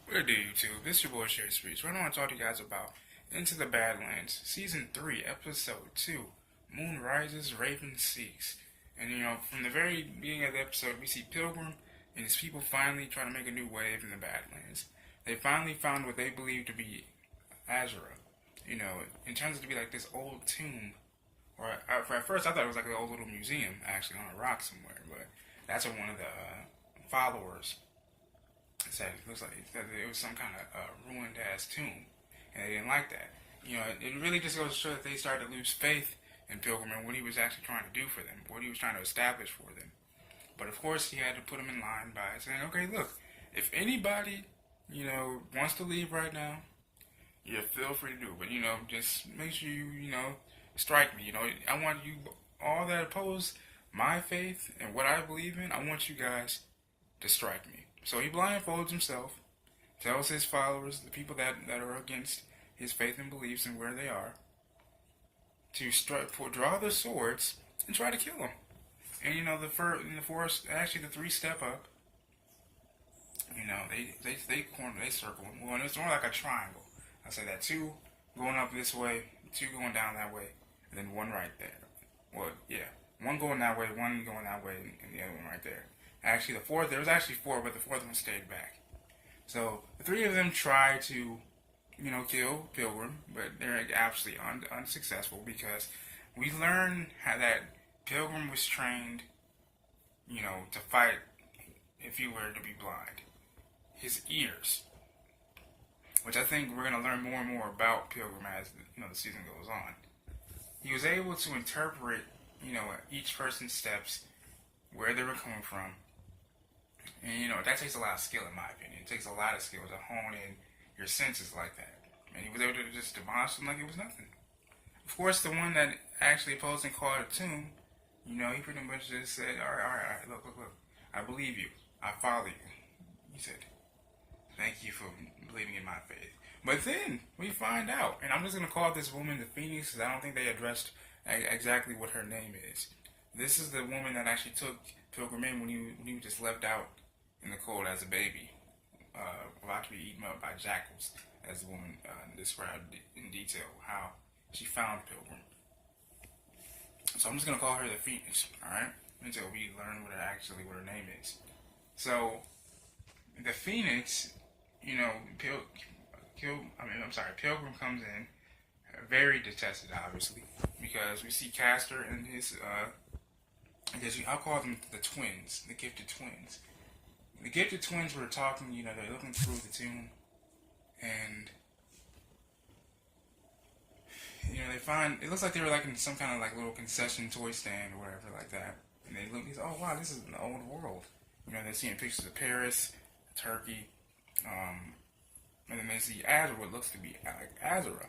What do YouTube? This is your boy Sherry Speech. Right now I want to talk to you guys about Into the Badlands, Season 3, Episode 2, Moon Rises, Raven Seeks. And from the very beginning of the episode, we see Pilgrim and his people finally trying to make a new wave in the Badlands. They finally found what they believe to be Azura. It turns out to be like this old tomb. Or at first I thought it was like an old little museum, actually, on a rock somewhere. But that's what one of the followers said. It looks like it was some kind of ruined ass tomb, and they didn't like that. It really just goes to show that they started to lose faith in Pilgrim and what he was actually trying to do for them, what he was trying to establish for them. But of course, he had to put them in line by saying, "Okay, look, if anybody, wants to leave right now, yeah, feel free to do it. But just make sure you strike me. I want you all that oppose my faith and what I believe in. I want you guys to strike me." So he blindfolds himself, tells his followers, the people that are against his faith and beliefs and where they are, to draw their swords and try to kill him. And in the forest, actually the three step up. They circle him. Well, it's more like a triangle. I say that, two going up this way, two going down that way, and then one right there. Well, yeah, one going that way, one going that way, and the other one right there. Actually, there was actually four, but the fourth one stayed back. So the three of them try to, kill Pilgrim, but they're absolutely unsuccessful because we learn how that Pilgrim was trained, to fight if he were to be blind. His ears, which I think we're going to learn more and more about Pilgrim as the season goes on. He was able to interpret, each person's steps, where they were coming from. And that takes a lot of skill, in my opinion. It takes a lot of skill to hone in your senses like that. And he was able to just demolish them like it was nothing. Of course, the one that actually opposed and called a tomb, he pretty much just said, all right, look. I believe you. I follow you. He said, thank you for believing in my faith. But then we find out, and I'm just going to call this woman the Phoenix because I don't think they addressed exactly what her name is. This is the woman that actually took Pilgrim in when he was just left out in the cold as a baby, about to be eaten up by jackals, as the woman described in detail how she found Pilgrim. So I'm just going to call her the Phoenix, alright? Until we learn what her name is. So, the Phoenix, Pilgrim comes in, very detested, obviously, because we see Castor and his, I'll call them the twins, the gifted twins. The gifted twins were talking, they're looking through the tomb, and, they find, it looks like they were like in some kind of like little concession toy stand or whatever like that. And they look, oh wow, this is an old world. They're seeing pictures of Paris, Turkey, and then they see Azura, what looks to be like Azura.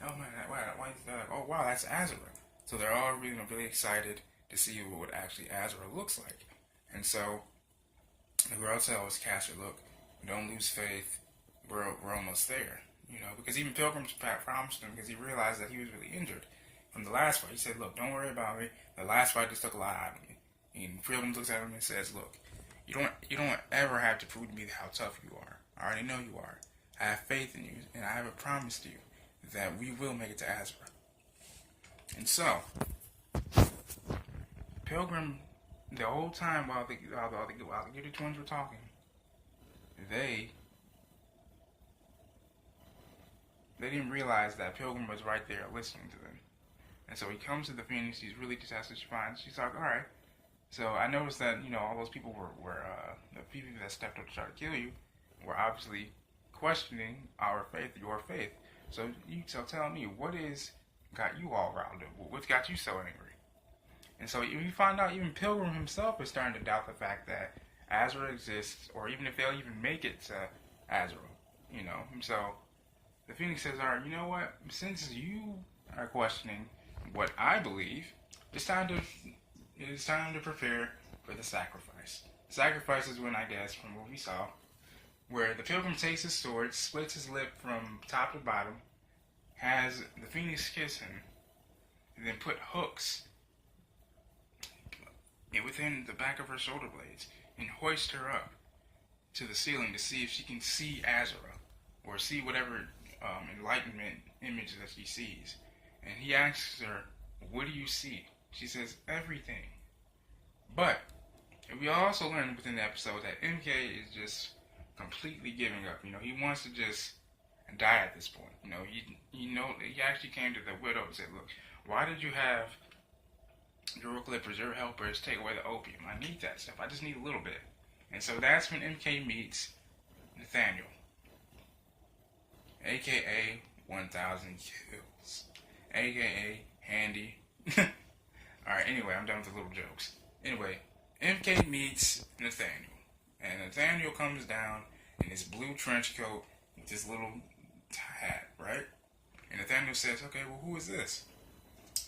Oh man, why is that? Oh wow, that's Azura. So they're all really excited to see what actually Azura looks like. And so the girl tells Castor, look, don't lose faith. We're almost there. Because even Pilgrim promised him because he realized that he was really injured from the last fight. He said, look, don't worry about me. The last fight just took a lot out of me. And Pilgrim looks at him and says, look, you don't ever have to prove to me how tough you are. I already know you are. I have faith in you, and I have a promise to you that we will make it to Azura. And so, Pilgrim, the whole time while the gifted twins were talking, they didn't realize that Pilgrim was right there listening to them. And so he comes to the Phoenix, he's really detested, she's like, alright. So I noticed that, all those people were the people that stepped up to try to kill you, were obviously questioning our faith, your faith. So tell me, what got you all riled up? What's got you so angry? And so you find out even Pilgrim himself is starting to doubt the fact that Azura exists, or even if they'll even make it to Azura, So the Phoenix says, alright, you know what? Since you are questioning what I believe, it is time to prepare for the sacrifice. The sacrifice is when, I guess, from what we saw, where the Pilgrim takes his sword, splits his lip from top to bottom, has the Phoenix kiss him, and then put hooks within the back of her shoulder blades and hoist her up. to the ceiling to see if she can see Azura or see whatever enlightenment image that she sees. And he asks her, "What do you see?" She says, "Everything." But we also learned within the episode that MK is just completely giving up. He wants to just die at this point. He actually came to the widow and said, "Look, why did you have your clippers, your helpers, take away the opium? I need that stuff. I just need a little bit." And so that's when MK meets Nathaniel, aka 1000 Kills, aka Handy. Alright, anyway, I'm done with the little jokes. Anyway, MK meets Nathaniel, and Nathaniel comes down in his blue trench coat with his little hat, right? And Nathaniel says, "Okay, well, who is this?"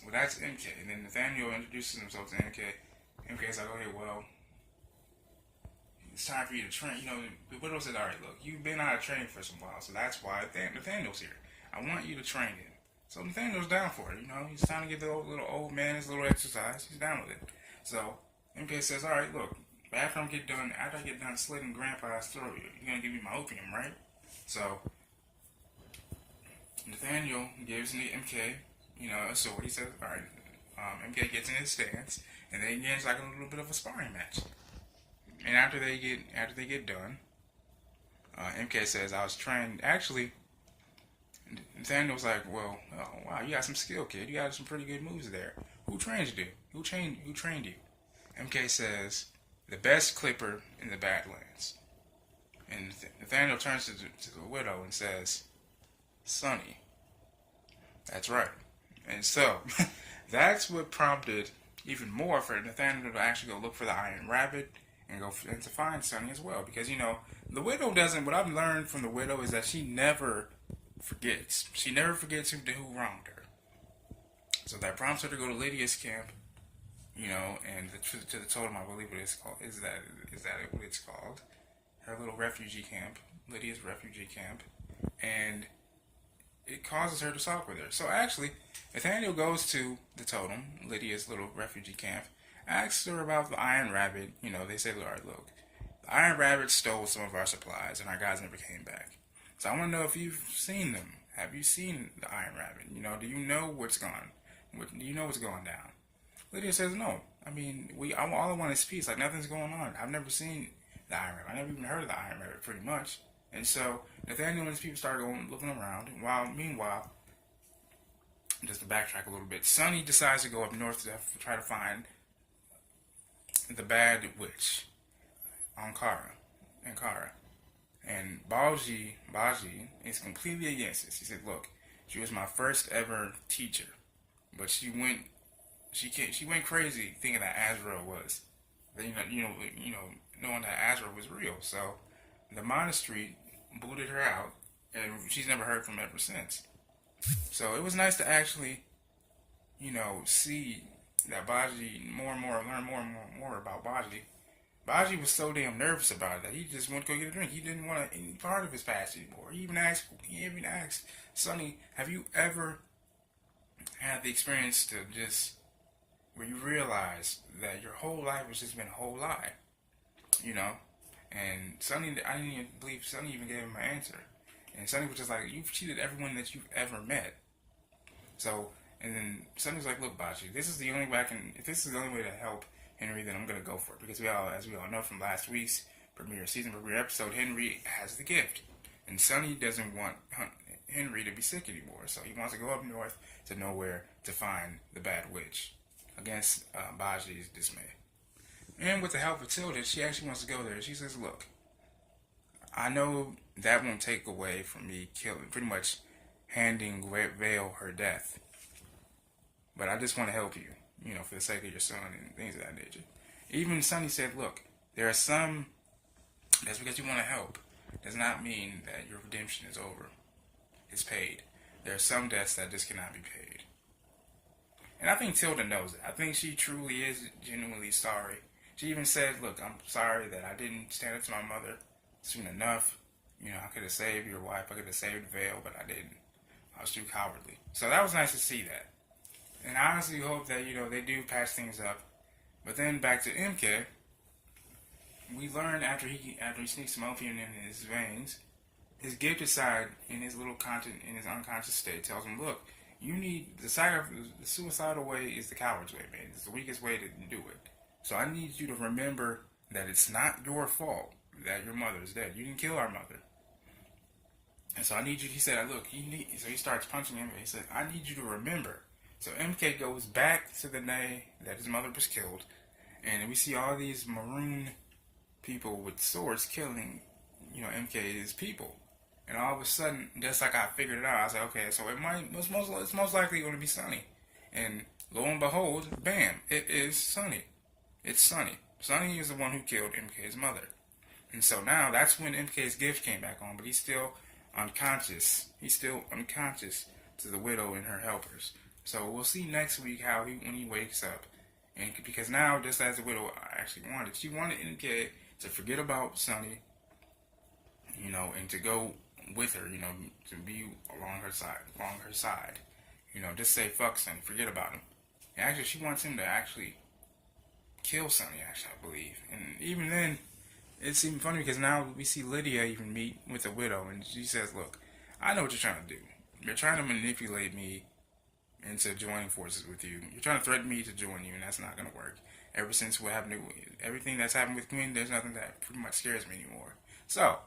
"Well, that's MK." And then Nathaniel introduces himself to MK. MK's like, "Okay, well, it's time for you to train." The widow said, "All right, look, you've been out of training for some while, so that's why Nathaniel's here. I want you to train him." So Nathaniel's down for it. He's trying to get the little old man his little exercise. He's down with it. So MK says, "All right, look, after I get done slitting Grandpa's throat, you're gonna give me my opium, right?" So Nathaniel gives me MK, a sword. He says, "All right." MK gets in his stance, and then he gets like a little bit of a sparring match. And after they get done, MK says, "I was trained." Actually, Nathaniel was like, "Well, oh, wow, you got some skill, kid. You got some pretty good moves there. Who trained you? Who trained you?" MK says, "The best clipper in the Badlands." And Nathaniel turns to the widow and says, "Sonny." That's right. And so, that's what prompted even more for Nathaniel to actually go look for the Iron Rabbit and to find Sonny as well. Because, the widow doesn't, what I've learned from the widow is that she never forgets. She never forgets who wronged her. So that prompts her to go to Lydia's camp, and to the totem, I believe what it's called. Is that what it's called? Her little refugee camp, Lydia's refugee camp. And it causes her to talk with her. So actually, Nathaniel goes to the totem, Lydia's little refugee camp, asks her about the Iron Rabbit. They say, "All right, look, the Iron Rabbit stole some of our supplies, and our guys never came back. So I want to know if you've seen them. Have you seen the Iron Rabbit? Do you know what's gone? Do you know what's going down?" Lydia says, "No. I mean, all I want is peace. Like, nothing's going on. I've never seen the Iron Rabbit. I never even heard of the Iron Rabbit, pretty much." And so Nathaniel and his people start looking around. Meanwhile, just to backtrack a little bit, Sonny decides to go up north to try to find the bad witch, Ankara. And Bajie is completely against this. He said, "Look, she was my first ever teacher, but she went crazy thinking that Azra was, knowing that Azra was real. So the monastery booted her out, and she's never heard from ever since." So it was nice to actually, see that Bajie learn more and more about Bajie. Bajie was so damn nervous about it that he just went to go get a drink. He didn't want any part of his past anymore. He even asked Sonny, "Have you ever had the experience to just where you realize that your whole life has just been a whole lie?" And Sonny, I didn't even believe Sonny even gave him an answer. And Sonny was just like, "You've cheated everyone that you've ever met." So, and then Sonny was like, "Look, Bajie, this is the only way if this is the only way to help Henry, then I'm going to go for it." Because as we all know from last week's season premiere episode, Henry has the gift. And Sonny doesn't want Henry to be sick anymore. So he wants to go up north to nowhere to find the bad witch against Bajie's dismay. And with the help of Tilda, she actually wants to go there. She says, "Look, I know that won't take away from me pretty much handing Vale her death. But I just want to help you, for the sake of your son and things of that nature." Even Sonny said, "Look, there are some, that's because you want to help, does not mean that your redemption is over. It's paid. There are some debts that just cannot be paid." And I think Tilda knows it. I think she truly is genuinely sorry. She even said, "Look, I'm sorry that I didn't stand up to my mother soon enough. I could have saved your wife. I could have saved Vale, but I didn't. I was too cowardly." So that was nice to see that. And I honestly hope that, they do patch things up. But then back to MK. we learned after he sneaks some opium in his veins, his gifted side in his little content in his unconscious state tells him, look, you need the suicidal way is the coward's way, man. It's the weakest way to do it. So I need you to remember that it's not your fault that your mother is dead. You didn't kill our mother. And so I need you, he said, look, so he starts punching him. He said, I need you to remember. So MK goes back to the day that his mother was killed. And we see all these maroon people with swords killing, MK's people. And all of a sudden, just like I figured it out, I was like, okay, so it's most likely going to be Sonny. And lo and behold, bam, it is Sonny. It's Sonny. Sonny is the one who killed MK's mother. And so now that's when MK's gift came back on, but he's still unconscious. He's still unconscious to the widow and her helpers. So we'll see next week when he wakes up. And because now, just as the widow actually wanted, she wanted MK to forget about Sonny, and to go with her, to be along her side, just say fuck Sonny, forget about him. And actually, she wants him to actually kill Sonny, actually, I believe. And even then, it's even funny because now we see Lydia even meet with the widow, and she says, look, I know what you're trying to do. You're trying to manipulate me into joining forces with you. You're trying to threaten me to join you, and that's not going to work. Ever since everything that's happened with Queen, there's nothing that pretty much scares me anymore. So,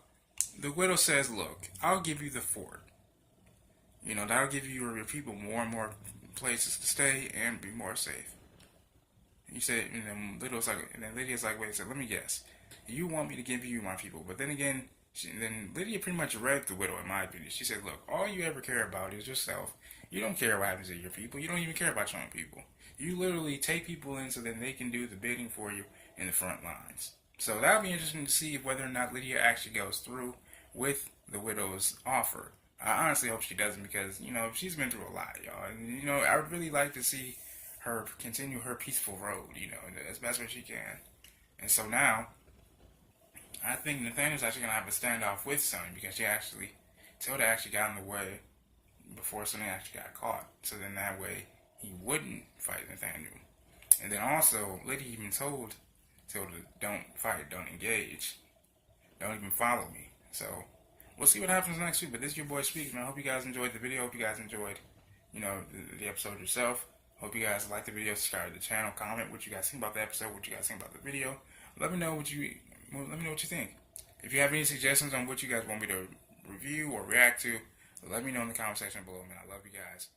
the widow says, look, I'll give you the fort. That'll give you your people more and more places to stay and be more safe. He said, and then Lydia's like, wait a second, let me guess. You want me to give you my people, but then again, then Lydia pretty much read the widow, in my opinion. She said, look, all you ever care about is yourself. You don't care what happens to your people. You don't even care about your own people. You literally take people in so that they can do the bidding for you in the front lines. So that'll be interesting to see whether or not Lydia actually goes through with the widow's offer. I honestly hope she doesn't because, she's been through a lot, y'all. And, I would really like to see her continue her peaceful road, as best as she can. And so now, I think Nathaniel's actually going to have a standoff with Sonny because Tilda actually got in the way before Sonny actually got caught. So then that way, he wouldn't fight Nathaniel. And then also, Lydia even told Tilda, don't fight, don't engage, don't even follow me. So, we'll see what happens next week. But this is your boy Speaks, man. I hope you guys enjoyed the video. Hope you guys enjoyed, the episode yourself. Hope you guys liked the video. Subscribe to the channel. Comment what you guys think about the episode. What you guys think about the video. Let me know what you think. If you have any suggestions on what you guys want me to review or react to, let me know in the comment section below, man. I love you guys.